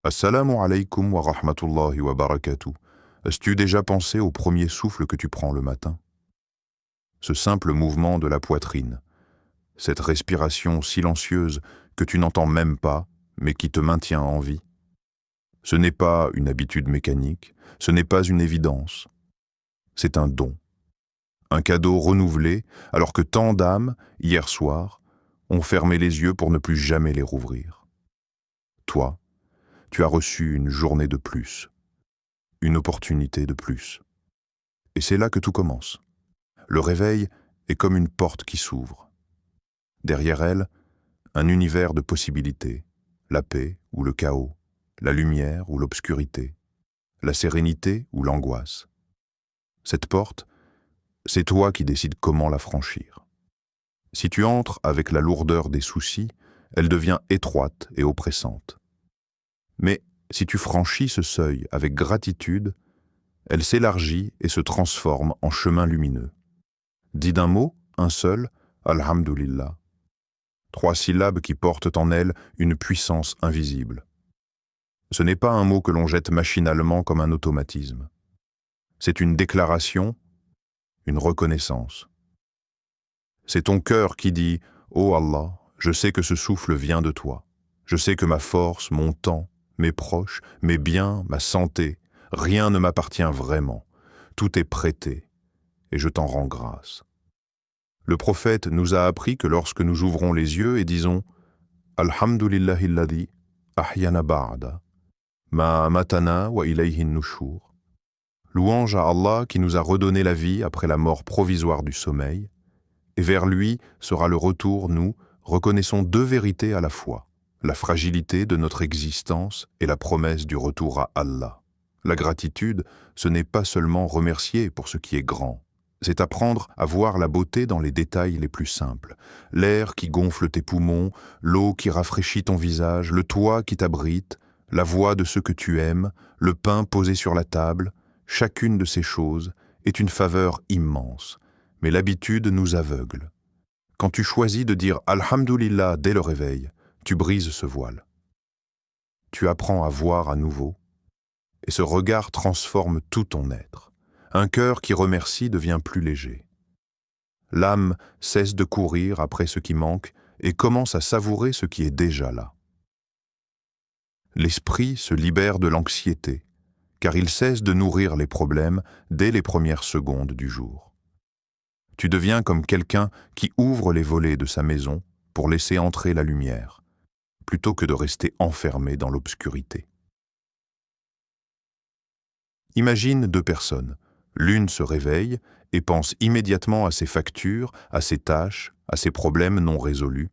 Assalamu alaikum wa rahmatullahi wa barakatuh. As-tu déjà pensé au premier souffle que tu prends le matin? Ce simple mouvement de la poitrine, cette respiration silencieuse que tu n'entends même pas, mais qui te maintient en vie. Ce n'est pas une habitude mécanique, ce n'est pas une évidence. C'est un don, un cadeau renouvelé, alors que tant d'âmes, hier soir, ont fermé les yeux pour ne plus jamais les rouvrir. Toi, tu as reçu une journée de plus, une opportunité de plus. Et c'est là que tout commence. Le réveil est comme une porte qui s'ouvre. Derrière elle, un univers de possibilités, la paix ou le chaos, la lumière ou l'obscurité, la sérénité ou l'angoisse. Cette porte, c'est toi qui décides comment la franchir. Si tu entres avec la lourdeur des soucis, elle devient étroite et oppressante. Mais si tu franchis ce seuil avec gratitude, elle s'élargit et se transforme en chemin lumineux. Dit d'un mot, un seul, Alhamdulillah. 3 syllabes qui portent en elles une puissance invisible. Ce n'est pas un mot que l'on jette machinalement comme un automatisme. C'est une déclaration, une reconnaissance. C'est ton cœur qui dit « Oh Allah, je sais que ce souffle vient de toi. Je sais que ma force, mon temps, mes proches, mes biens, ma santé, rien ne m'appartient vraiment. Tout est prêté, et je t'en rends grâce. » Le prophète nous a appris que lorsque nous ouvrons les yeux et disons « Alhamdulillahilladhi ahyana ba'da, ma amatana wa ilayhin nushur » louange à Allah qui nous a redonné la vie après la mort provisoire du sommeil, et vers lui sera le retour, nous reconnaissons 2 vérités à la fois, la fragilité de notre existence et la promesse du retour à Allah. La gratitude, ce n'est pas seulement remercier pour ce qui est grand, c'est apprendre à voir la beauté dans les détails les plus simples. L'air qui gonfle tes poumons, l'eau qui rafraîchit ton visage, le toit qui t'abrite, la voix de ceux que tu aimes, le pain posé sur la table, chacune de ces choses est une faveur immense. Mais l'habitude nous aveugle. Quand tu choisis de dire « Alhamdulillah » dès le réveil, tu brises ce voile. Tu apprends à voir à nouveau, et ce regard transforme tout ton être. Un cœur qui remercie devient plus léger. L'âme cesse de courir après ce qui manque et commence à savourer ce qui est déjà là. L'esprit se libère de l'anxiété, car il cesse de nourrir les problèmes dès les premières secondes du jour. Tu deviens comme quelqu'un qui ouvre les volets de sa maison pour laisser entrer la lumière, plutôt que de rester enfermé dans l'obscurité. Imagine 2 personnes. L'une se réveille et pense immédiatement à ses factures, à ses tâches, à ses problèmes non résolus.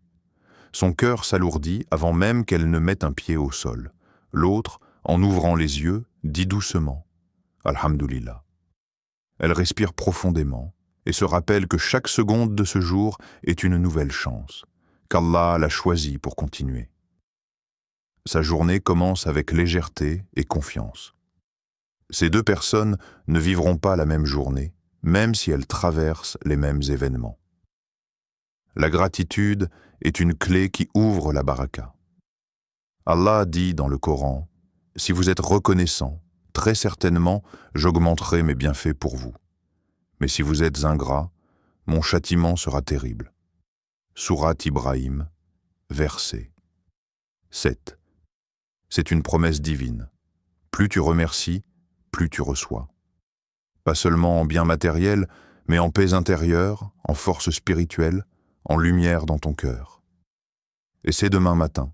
Son cœur s'alourdit avant même qu'elle ne mette un pied au sol. L'autre, en ouvrant les yeux, dit doucement « Alhamdulillah ». Elle respire profondément et se rappelle que chaque seconde de ce jour est une nouvelle chance, qu'Allah l'a choisie pour continuer. Sa journée commence avec légèreté et confiance. Ces 2 personnes ne vivront pas la même journée, même si elles traversent les mêmes événements. La gratitude est une clé qui ouvre la baraka. Allah dit dans le Coran « Si vous êtes reconnaissant, très certainement, j'augmenterai mes bienfaits pour vous. Mais si vous êtes ingrat, mon châtiment sera terrible. » Sourate Ibrahim, verset 7. C'est une promesse divine. Plus tu remercies, plus tu reçois. Pas seulement en biens matériels, mais en paix intérieure, en force spirituelle, en lumière dans ton cœur. Et c'est demain matin.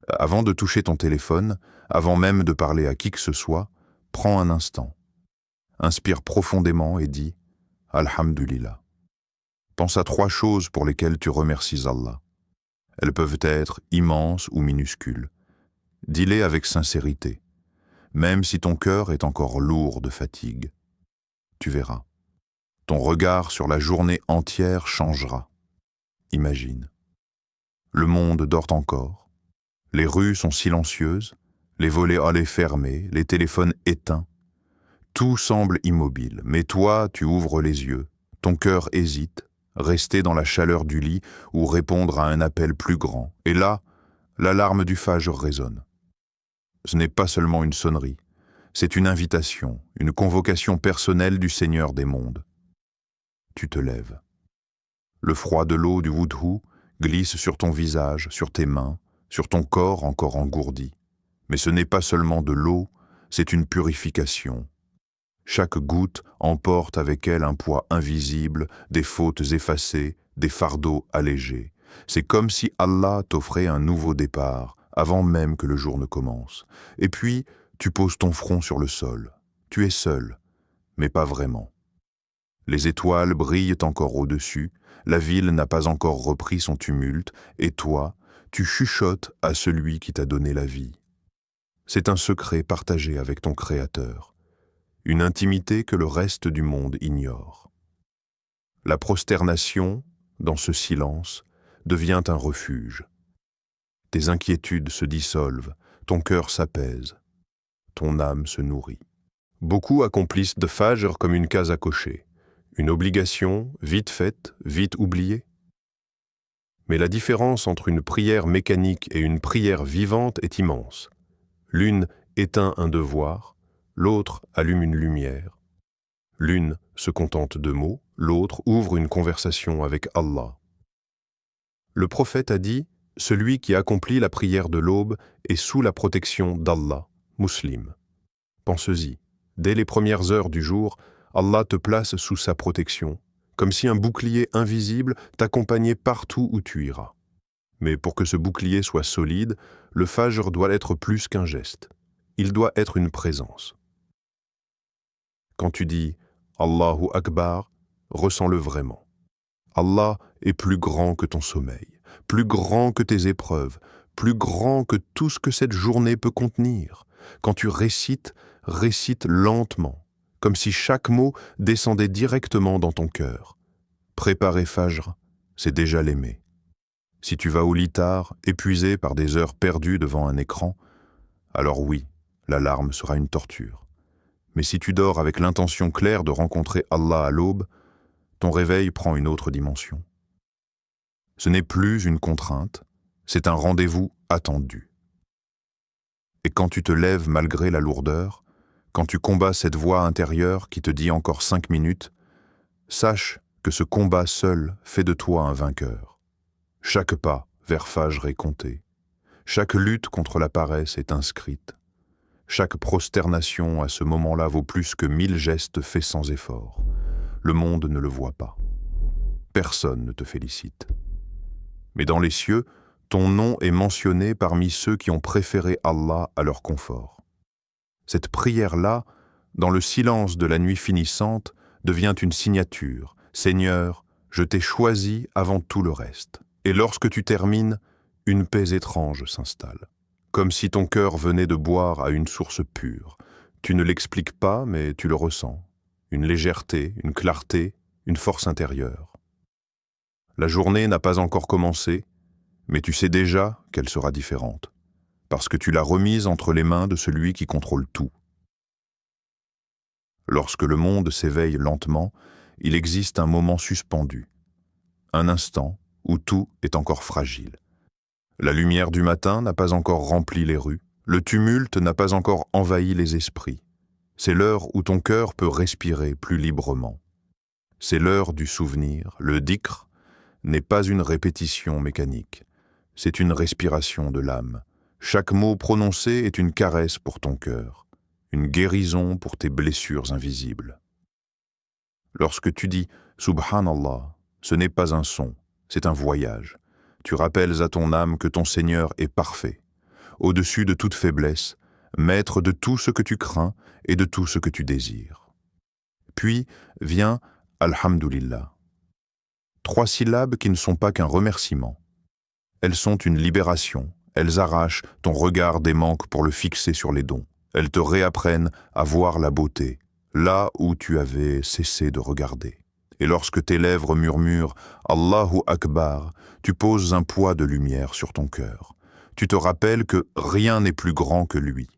Avant de toucher ton téléphone, avant même de parler à qui que ce soit, prends un instant. Inspire profondément et dis « Alhamdulillah ». Pense à 3 choses pour lesquelles tu remercies Allah. Elles peuvent être immenses ou minuscules. Dis-les avec sincérité, même si ton cœur est encore lourd de fatigue. Tu verras. Ton regard sur la journée entière changera. Imagine. Le monde dort encore. Les rues sont silencieuses, les volets hallés fermés, les téléphones éteints. Tout semble immobile, mais toi, tu ouvres les yeux, ton cœur hésite, rester dans la chaleur du lit ou répondre à un appel plus grand. Et là, l'alarme du Fajr résonne. Ce n'est pas seulement une sonnerie, c'est une invitation, une convocation personnelle du Seigneur des mondes. Tu te lèves. Le froid de l'eau du Wudhu glisse sur ton visage, sur tes mains, sur ton corps encore engourdi. Mais ce n'est pas seulement de l'eau, c'est une purification. Chaque goutte emporte avec elle un poids invisible, des fautes effacées, des fardeaux allégés. C'est comme si Allah t'offrait un nouveau départ, avant même que le jour ne commence. Et puis, tu poses ton front sur le sol. Tu es seul, mais pas vraiment. Les étoiles brillent encore au-dessus, la ville n'a pas encore repris son tumulte, et toi, tu chuchotes à celui qui t'a donné la vie. C'est un secret partagé avec ton Créateur, une intimité que le reste du monde ignore. La prosternation, dans ce silence, devient un refuge. Tes inquiétudes se dissolvent, ton cœur s'apaise, ton âme se nourrit. Beaucoup accomplissent de Fajr comme une case à cocher, une obligation vite faite, vite oubliée. Mais la différence entre une prière mécanique et une prière vivante est immense. L'une éteint un devoir, l'autre allume une lumière. L'une se contente de mots, l'autre ouvre une conversation avec Allah. Le prophète a dit « Celui qui accomplit la prière de l'aube est sous la protection d'Allah, musulman. » Pense-y, dès les premières heures du jour, Allah te place sous sa protection, comme si un bouclier invisible t'accompagnait partout où tu iras. Mais pour que ce bouclier soit solide, le Fajr doit être plus qu'un geste. Il doit être une présence. Quand tu dis « Allahu Akbar », ressens-le vraiment. Allah est plus grand que ton sommeil, plus grand que tes épreuves, plus grand que tout ce que cette journée peut contenir. Quand tu récites, récite lentement, comme si chaque mot descendait directement dans ton cœur. Préparer Fajr, c'est déjà l'aimer. Si tu vas au lit tard, épuisé par des heures perdues devant un écran, alors oui, l'alarme sera une torture. Mais si tu dors avec l'intention claire de rencontrer Allah à l'aube, ton réveil prend une autre dimension. Ce n'est plus une contrainte, c'est un rendez-vous attendu. Et quand tu te lèves malgré la lourdeur, quand tu combats cette voix intérieure qui te dit encore 5 minutes, sache que ce combat seul fait de toi un vainqueur. Chaque pas vers Fajr est compté. Chaque lutte contre la paresse est inscrite. Chaque prosternation à ce moment-là vaut plus que 1000 gestes faits sans effort. Le monde ne le voit pas. Personne ne te félicite. Mais dans les cieux, ton nom est mentionné parmi ceux qui ont préféré Allah à leur confort. Cette prière-là, dans le silence de la nuit finissante, devient une signature. Seigneur, je t'ai choisi avant tout le reste. Et lorsque tu termines, une paix étrange s'installe. Comme si ton cœur venait de boire à une source pure. Tu ne l'expliques pas, mais tu le ressens. Une légèreté, une clarté, une force intérieure. La journée n'a pas encore commencé, mais tu sais déjà qu'elle sera différente, parce que tu l'as remise entre les mains de celui qui contrôle tout. Lorsque le monde s'éveille lentement, il existe un moment suspendu, un instant où tout est encore fragile. La lumière du matin n'a pas encore rempli les rues, le tumulte n'a pas encore envahi les esprits. C'est l'heure où ton cœur peut respirer plus librement. C'est l'heure du souvenir. Le dhikr n'est pas une répétition mécanique, c'est une respiration de l'âme. Chaque mot prononcé est une caresse pour ton cœur, une guérison pour tes blessures invisibles. Lorsque tu dis « Subhanallah », ce n'est pas un son, c'est un voyage. Tu rappelles à ton âme que ton Seigneur est parfait, au-dessus de toute faiblesse, maître de tout ce que tu crains et de tout ce que tu désires. Puis vient « Alhamdulillah ». 3 syllabes qui ne sont pas qu'un remerciement. Elles sont une libération, elles arrachent ton regard des manques pour le fixer sur les dons. Elles te réapprennent à voir la beauté, là où tu avais cessé de regarder. Et lorsque tes lèvres murmurent « Allahu Akbar », tu poses un poids de lumière sur ton cœur. Tu te rappelles que rien n'est plus grand que lui.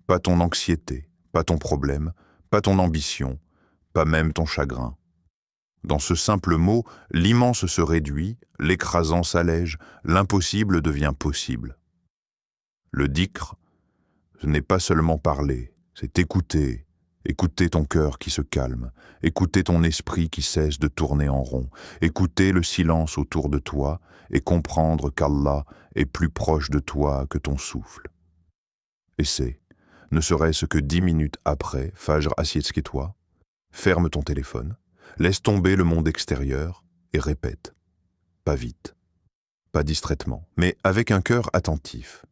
Pas ton anxiété, pas ton problème, pas ton ambition, pas même ton chagrin. Dans ce simple mot, l'immense se réduit, l'écrasant s'allège, l'impossible devient possible. Le dhikr, ce n'est pas seulement parler, c'est écouter. Écouter ton cœur qui se calme, écouter ton esprit qui cesse de tourner en rond, écouter le silence autour de toi et comprendre qu'Allah est plus proche de toi que ton souffle. Essaie, ne serait-ce que 10 minutes après, Fajr assieds-toi, ferme ton téléphone, laisse tomber le monde extérieur et répète. Pas vite, pas distraitement, mais avec un cœur attentif.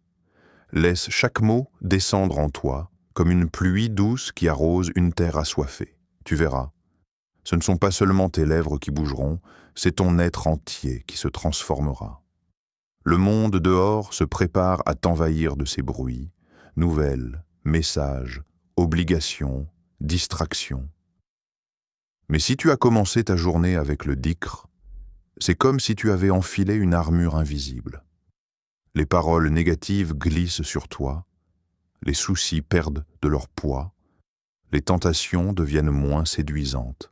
Laisse chaque mot descendre en toi comme une pluie douce qui arrose une terre assoiffée. Tu verras, ce ne sont pas seulement tes lèvres qui bougeront, c'est ton être entier qui se transformera. Le monde dehors se prépare à t'envahir de ces bruits, nouvelles, messages, obligations, distractions. Mais si tu as commencé ta journée avec le dhikr, c'est comme si tu avais enfilé une armure invisible. Les paroles négatives glissent sur toi, les soucis perdent de leur poids, les tentations deviennent moins séduisantes.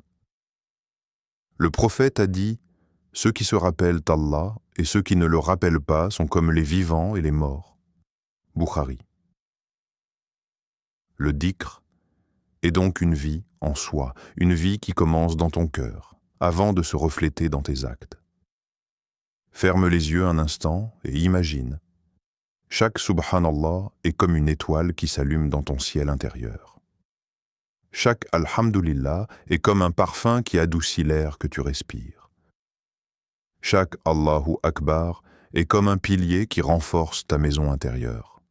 Le prophète a dit « Ceux qui se rappellent Allah et ceux qui ne le rappellent pas sont comme les vivants et les morts. » Bukhari. Le dhikr est donc une vie en soi, une vie qui commence dans ton cœur, avant de se refléter dans tes actes. Ferme les yeux un instant et imagine. Chaque Subhanallah est comme une étoile qui s'allume dans ton ciel intérieur. Chaque Alhamdulillah est comme un parfum qui adoucit l'air que tu respires. Chaque Allahu Akbar est comme un pilier qui renforce ta maison intérieure.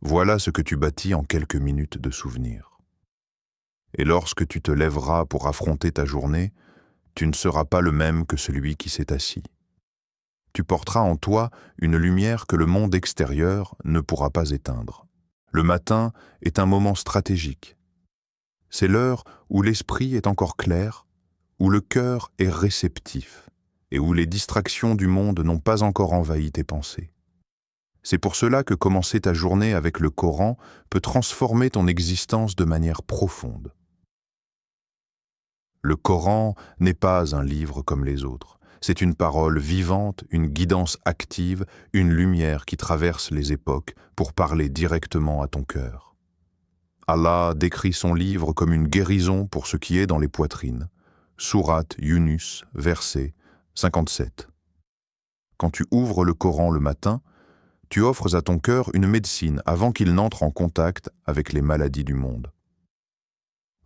Voilà ce que tu bâtis en quelques minutes de souvenir. Et lorsque tu te lèveras pour affronter ta journée, tu ne seras pas le même que celui qui s'est assis. Tu porteras en toi une lumière que le monde extérieur ne pourra pas éteindre. Le matin est un moment stratégique. C'est l'heure où l'esprit est encore clair, où le cœur est réceptif et où les distractions du monde n'ont pas encore envahi tes pensées. C'est pour cela que commencer ta journée avec le Coran peut transformer ton existence de manière profonde. Le Coran n'est pas un livre comme les autres. C'est une parole vivante, une guidance active, une lumière qui traverse les époques pour parler directement à ton cœur. Allah décrit son livre comme une guérison pour ce qui est dans les poitrines. Sourate Yunus, verset 57. Quand tu ouvres le Coran le matin, tu offres à ton cœur une médecine avant qu'il n'entre en contact avec les maladies du monde.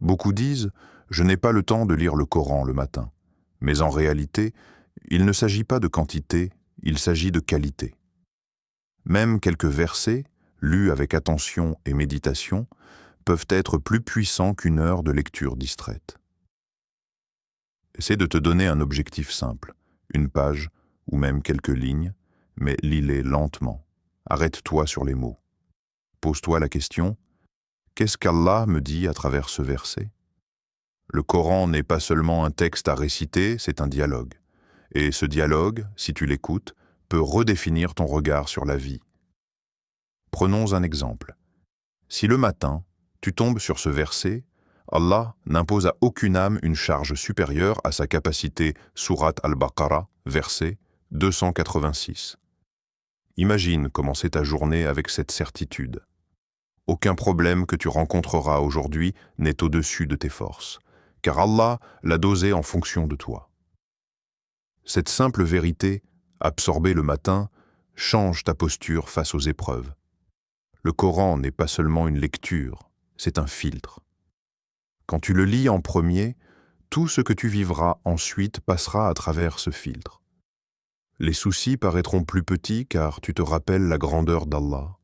Beaucoup disent « Je n'ai pas le temps de lire le Coran le matin », mais en réalité, il ne s'agit pas de quantité, il s'agit de qualité. Même quelques versets, lus avec attention et méditation, peuvent être plus puissants qu'une heure de lecture distraite. Essaie de te donner un objectif simple, une page ou même quelques lignes, mais lis-les lentement. Arrête-toi sur les mots. Pose-toi la question, qu'est-ce qu'Allah me dit à travers ce verset ? Le Coran n'est pas seulement un texte à réciter, c'est un dialogue. Et ce dialogue, si tu l'écoutes, peut redéfinir ton regard sur la vie. Prenons un exemple. Si le matin, tu tombes sur ce verset, Allah n'impose à aucune âme une charge supérieure à sa capacité Sourate Al-Baqarah, verset 286. Imagine commencer ta journée avec cette certitude. Aucun problème que tu rencontreras aujourd'hui n'est au-dessus de tes forces, car Allah l'a dosé en fonction de toi. Cette simple vérité, absorbée le matin, change ta posture face aux épreuves. Le Coran n'est pas seulement une lecture, c'est un filtre. Quand tu le lis en premier, tout ce que tu vivras ensuite passera à travers ce filtre. Les soucis paraîtront plus petits car tu te rappelles la grandeur d'Allah.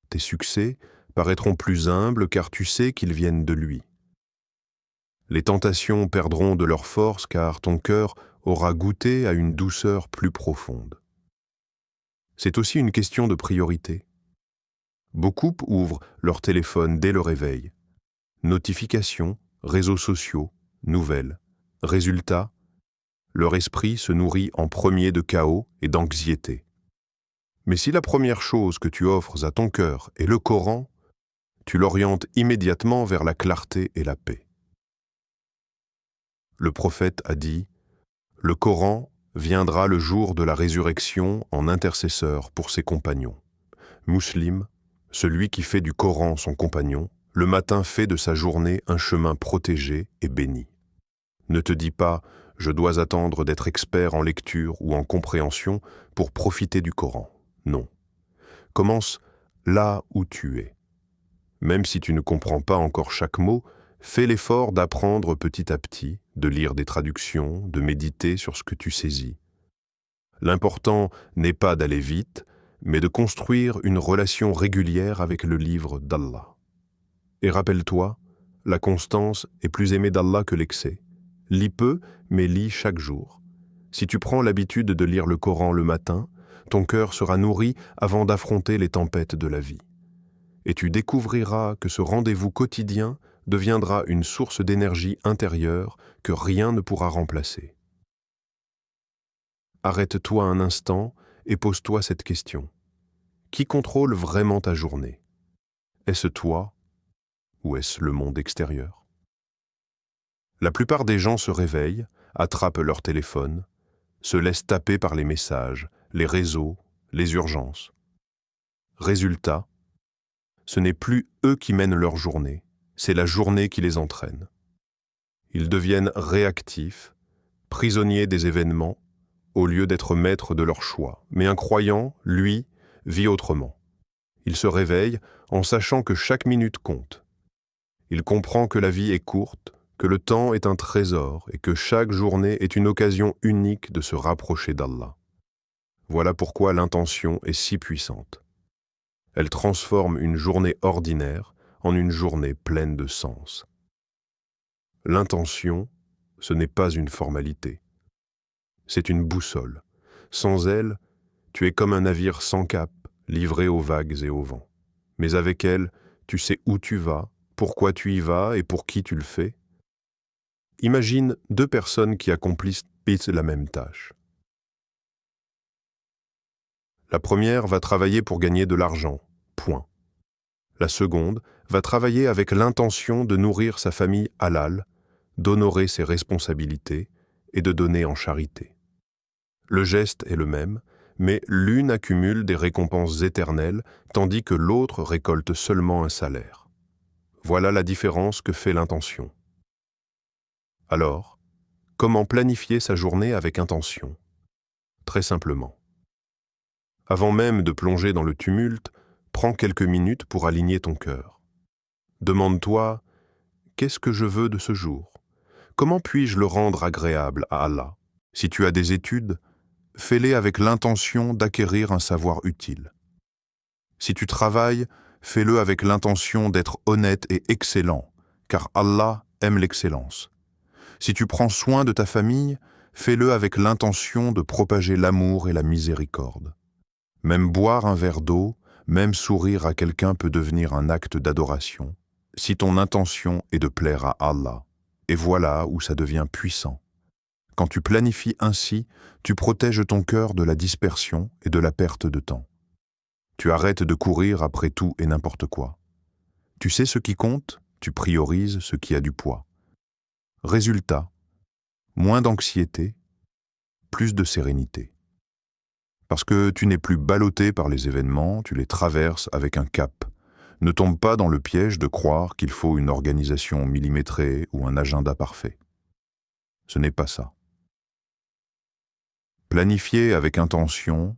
Tes succès paraîtront plus humbles car tu sais qu'ils viennent de lui. Les tentations perdront de leur force car ton cœur aura goûté à une douceur plus profonde. C'est aussi une question de priorité. Beaucoup ouvrent leur téléphone dès le réveil. Notifications, réseaux sociaux, nouvelles. Résultat, leur esprit se nourrit en premier de chaos et d'anxiété. Mais si la première chose que tu offres à ton cœur est le Coran, tu l'orientes immédiatement vers la clarté et la paix. Le prophète a dit « Le Coran viendra le jour de la résurrection en intercesseur pour ses compagnons. » Muslim, Celui qui fait du Coran son compagnon, le matin fait de sa journée un chemin protégé et béni. Ne te dis pas « je dois attendre d'être expert en lecture ou en compréhension pour profiter du Coran ». Non. Commence là où tu es. Même si tu ne comprends pas encore chaque mot, fais l'effort d'apprendre petit à petit, de lire des traductions, de méditer sur ce que tu saisis. L'important n'est pas d'aller vite, mais de construire une relation régulière avec le livre d'Allah. Et rappelle-toi, la constance est plus aimée d'Allah que l'excès. Lis peu, mais lis chaque jour. Si tu prends l'habitude de lire le Coran le matin, ton cœur sera nourri avant d'affronter les tempêtes de la vie. Et tu découvriras que ce rendez-vous quotidien deviendra une source d'énergie intérieure que rien ne pourra remplacer. Arrête-toi un instant et pose-toi cette question. Qui contrôle vraiment ta journée? Est-ce toi ou est-ce le monde extérieur? La plupart des gens se réveillent, attrapent leur téléphone, se laissent taper par les messages, les réseaux, les urgences. Résultat, ce n'est plus eux qui mènent leur journée, c'est la journée qui les entraîne. Ils deviennent réactifs, prisonniers des événements, au lieu d'être maîtres de leur choix. Mais un croyant, lui, vit autrement. Il se réveille en sachant que chaque minute compte. Il comprend que la vie est courte, que le temps est un trésor et que chaque journée est une occasion unique de se rapprocher d'Allah. Voilà pourquoi l'intention est si puissante. Elle transforme une journée ordinaire en une journée pleine de sens. L'intention, ce n'est pas une formalité. C'est une boussole. Sans elle, tu es comme un navire sans cap, livré aux vagues et au vent. Mais avec elle, tu sais où tu vas, pourquoi tu y vas et pour qui tu le fais. Imagine deux personnes qui accomplissent la même tâche. La première va travailler pour gagner de l'argent, point. La seconde va travailler avec l'intention de nourrir sa famille halal, d'honorer ses responsabilités et de donner en charité. Le geste est le même, mais l'une accumule des récompenses éternelles, tandis que l'autre récolte seulement un salaire. Voilà la différence que fait l'intention. Alors, comment planifier sa journée avec intention? Très simplement. Avant même de plonger dans le tumulte, prends quelques minutes pour aligner ton cœur. Demande-toi, qu'est-ce que je veux de ce jour? Comment puis-je le rendre agréable à Allah? Si tu as des études, fais-les avec l'intention d'acquérir un savoir utile. Si tu travailles, fais-le avec l'intention d'être honnête et excellent, car Allah aime l'excellence. Si tu prends soin de ta famille, fais-le avec l'intention de propager l'amour et la miséricorde. Même boire un verre d'eau, même sourire à quelqu'un peut devenir un acte d'adoration, si ton intention est de plaire à Allah. Et voilà où ça devient puissant. Quand tu planifies ainsi, tu protèges ton cœur de la dispersion et de la perte de temps. Tu arrêtes de courir après tout et n'importe quoi. Tu sais ce qui compte, tu priorises ce qui a du poids. Résultat, moins d'anxiété, plus de sérénité. Parce que tu n'es plus ballotté par les événements, tu les traverses avec un cap. Ne tombe pas dans le piège de croire qu'il faut une organisation millimétrée ou un agenda parfait. Ce n'est pas ça. Planifier avec intention,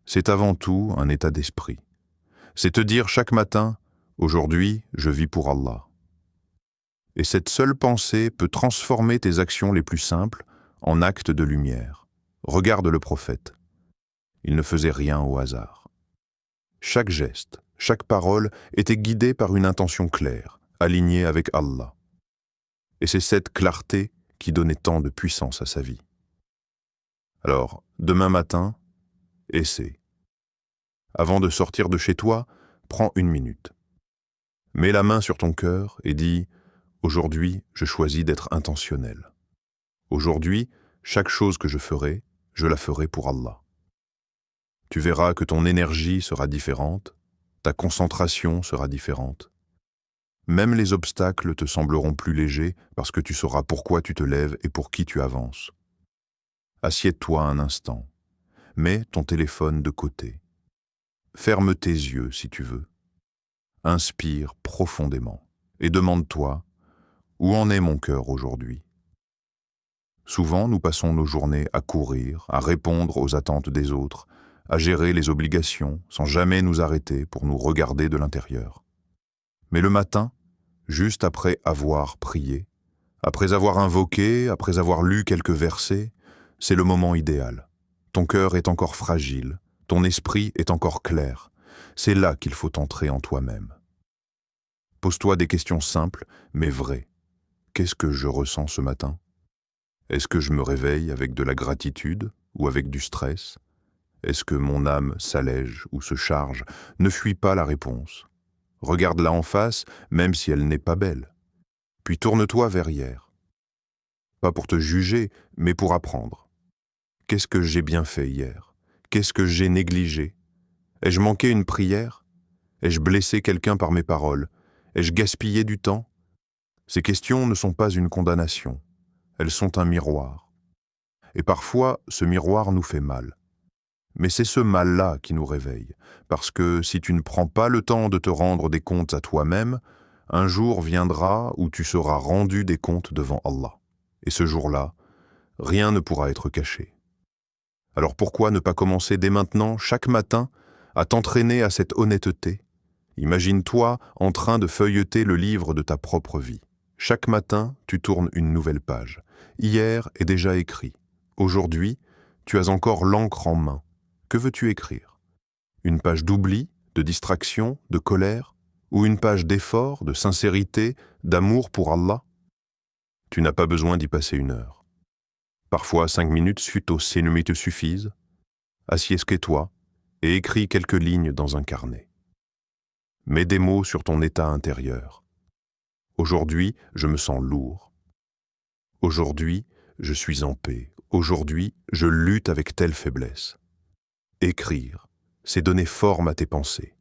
c'est avant tout un état d'esprit. C'est te dire chaque matin, aujourd'hui, je vis pour Allah. Et cette seule pensée peut transformer tes actions les plus simples en actes de lumière. Regarde le prophète. Il ne faisait rien au hasard. Chaque geste, chaque parole était guidée par une intention claire, alignée avec Allah. Et c'est cette clarté qui donnait tant de puissance à sa vie. Alors, demain matin, essaie. Avant de sortir de chez toi, prends une minute. Mets la main sur ton cœur et dis « Aujourd'hui, je choisis d'être intentionnel. Aujourd'hui, chaque chose que je ferai, je la ferai pour Allah. » Tu verras que ton énergie sera différente, ta concentration sera différente. Même les obstacles te sembleront plus légers parce que tu sauras pourquoi tu te lèves et pour qui tu avances. Assieds-toi un instant. Mets ton téléphone de côté. Ferme tes yeux si tu veux. Inspire profondément et demande-toi, où en est mon cœur aujourd'hui? Souvent, nous passons nos journées à courir, à répondre aux attentes des autres, à gérer les obligations, sans jamais nous arrêter pour nous regarder de l'intérieur. Mais le matin, juste après avoir prié, après avoir invoqué, après avoir lu quelques versets, c'est le moment idéal. Ton cœur est encore fragile, ton esprit est encore clair. C'est là qu'il faut entrer en toi-même. Pose-toi des questions simples, mais vraies. Qu'est-ce que je ressens ce matin? Est-ce que je me réveille avec de la gratitude ou avec du stress? Est-ce que mon âme s'allège ou se charge? Ne fuis pas la réponse. Regarde-la en face, même si elle n'est pas belle. Puis tourne-toi vers hier. Pas pour te juger, mais pour apprendre. Qu'est-ce que j'ai bien fait hier? Qu'est-ce que j'ai négligé? Ai-je manqué une prière? Ai-je blessé quelqu'un par mes paroles? Ai-je gaspillé du temps? Ces questions ne sont pas une condamnation. Elles sont un miroir. Et parfois, ce miroir nous fait mal. Mais c'est ce mal-là qui nous réveille, parce que si tu ne prends pas le temps de te rendre des comptes à toi-même, un jour viendra où tu seras rendu des comptes devant Allah. Et ce jour-là, rien ne pourra être caché. Alors pourquoi ne pas commencer dès maintenant, chaque matin, à t'entraîner à cette honnêteté? Imagine-toi en train de feuilleter le livre de ta propre vie. Chaque matin, tu tournes une nouvelle page. Hier est déjà écrit. Aujourd'hui, tu as encore l'encre en main. Que veux-tu écrire? Une page d'oubli, de distraction, de colère? Ou une page d'effort, de sincérité, d'amour pour Allah? Tu n'as pas besoin d'y passer 1 heure. Parfois 5 minutes suite au CNUMI te suffisent. Assieds-toi et écris quelques lignes dans un carnet. Mets des mots sur ton état intérieur. Aujourd'hui, je me sens lourd. Aujourd'hui, je suis en paix. Aujourd'hui, je lutte avec telle faiblesse. Écrire, c'est donner forme à tes pensées.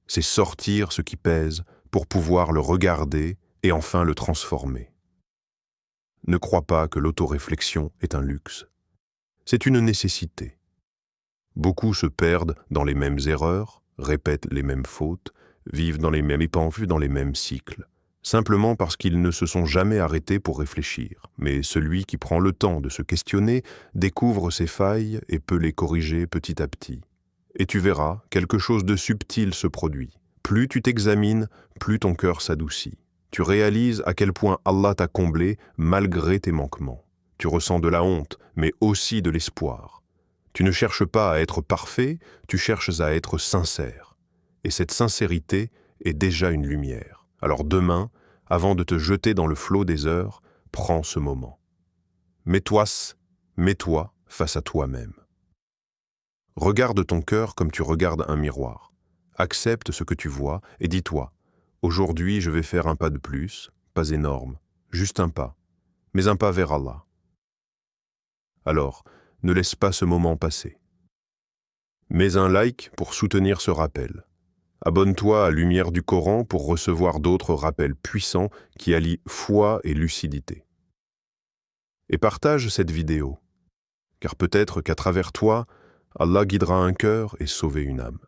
C'est sortir ce qui pèse pour pouvoir le regarder et enfin le transformer. Ne crois pas que l'autoréflexion est un luxe. C'est une nécessité. Beaucoup se perdent dans les mêmes erreurs, répètent les mêmes fautes, vivent dans les mêmes épanvues, dans les mêmes cycles, simplement parce qu'ils ne se sont jamais arrêtés pour réfléchir. Mais celui qui prend le temps de se questionner découvre ses failles et peut les corriger petit à petit. Et tu verras, quelque chose de subtil se produit. Plus tu t'examines, plus ton cœur s'adoucit. Tu réalises à quel point Allah t'a comblé malgré tes manquements. Tu ressens de la honte, mais aussi de l'espoir. Tu ne cherches pas à être parfait, tu cherches à être sincère. Et cette sincérité est déjà une lumière. Alors demain, avant de te jeter dans le flot des heures, prends ce moment. Mets-toi face à toi-même. Regarde ton cœur comme tu regardes un miroir. Accepte ce que tu vois et dis-toi, aujourd'hui je vais faire un pas de plus, pas énorme, juste un pas, mais un pas vers Allah. Alors, ne laisse pas ce moment passer. Mets un like pour soutenir ce rappel. Abonne-toi à Lumière du Coran pour recevoir d'autres rappels puissants qui allient foi et lucidité. Et partage cette vidéo, car peut-être qu'à travers toi, Allah guidera un cœur et sauver une âme.